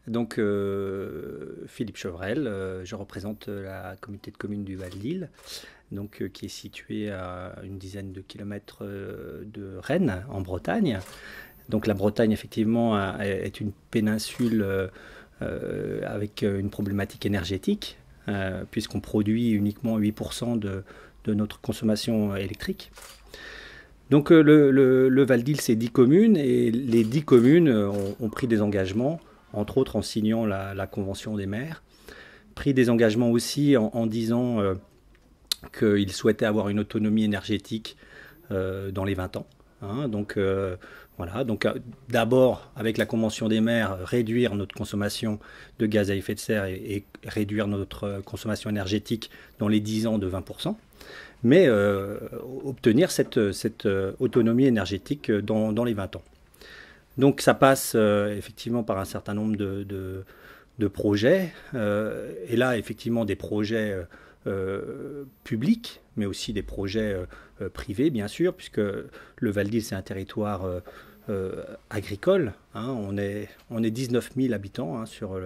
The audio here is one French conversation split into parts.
Donc, Philippe Chevrel, je représente la communauté de communes du Val-d'Isle, donc, qui est située à une dizaine de kilomètres de Rennes, en Bretagne. Donc la Bretagne, effectivement, est une péninsule avec une problématique énergétique, puisqu'on produit uniquement 8% de notre consommation électrique. Donc le Val-d'Isle, c'est 10 communes, et les 10 communes ont pris des engagements, entre autres en signant la Convention des maires, pris des engagements aussi en disant qu'ils souhaitaient avoir une autonomie énergétique dans les 20 ans. Hein. Donc voilà, donc d'abord avec la Convention des maires, réduire notre consommation de gaz à effet de serre et réduire notre consommation énergétique dans les 10 ans de 20%, mais obtenir cette autonomie énergétique dans les 20 ans. Donc ça passe effectivement par un certain nombre de projets, et là effectivement des projets publics, mais aussi des projets privés, bien sûr, puisque le Val-d'Isle, c'est un territoire agricole. Hein, on est 19 000 habitants, hein, sur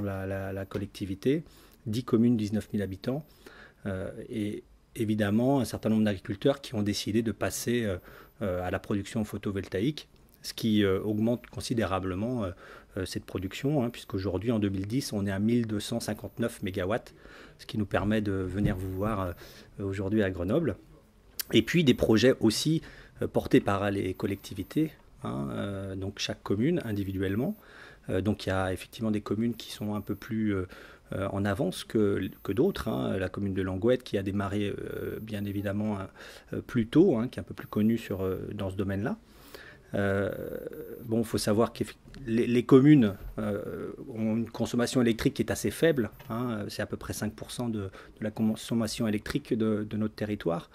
la collectivité, 10 communes, 19 000 habitants, et évidemment un certain nombre d'agriculteurs qui ont décidé de passer à la production photovoltaïque, ce qui augmente considérablement cette production, hein, puisqu'aujourd'hui, en 2010, on est à 1259 MW, ce qui nous permet de venir vous voir aujourd'hui à Grenoble. Et puis des projets aussi portés par les collectivités, hein, donc chaque commune individuellement. Donc il y a effectivement des communes qui sont un peu plus en avance que d'autres. Hein. La commune de Langouette qui a démarré bien évidemment plus tôt, hein, qui est un peu plus connue dans ce domaine-là. Bon, il faut savoir que les communes ont une consommation électrique qui est assez faible, hein, c'est à peu près 5% de la consommation électrique de notre territoire.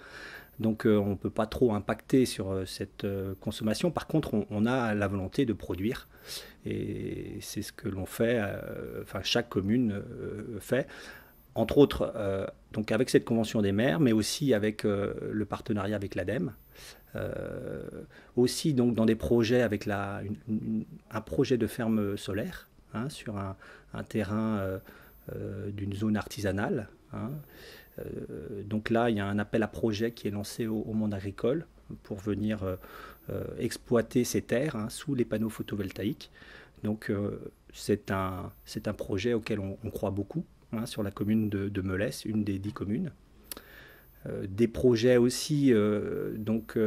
Donc on ne peut pas trop impacter sur cette consommation. Par contre, on a la volonté de produire, et c'est ce que l'on fait, enfin chaque commune fait. Entre autres, donc avec cette convention des maires, mais aussi avec le partenariat avec l'ADEME. Aussi donc dans des projets avec un projet de ferme solaire, hein, sur un terrain d'une zone artisanale. Hein. Donc là, il y a un appel à projet qui est lancé au monde agricole pour venir exploiter ces terres, hein, sous les panneaux photovoltaïques. Donc c'est un projet auquel on croit beaucoup, hein, sur la commune de Melesse, une des 10 communes. Des projets aussi donc,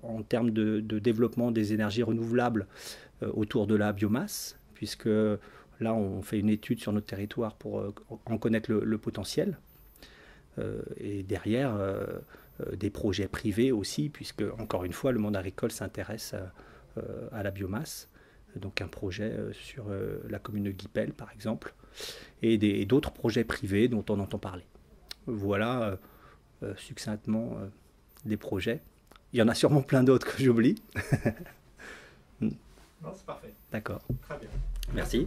en termes de développement des énergies renouvelables autour de la biomasse, puisque là on fait une étude sur notre territoire pour en connaître le potentiel. Et derrière des projets privés aussi, puisque encore une fois le monde agricole s'intéresse à la biomasse. Donc un projet sur la commune de Guipel par exemple, et d'autres projets privés dont on entend parler. Voilà succinctement des projets. Il y en a sûrement plein d'autres que j'oublie. Non, c'est parfait. D'accord. Très bien. Merci.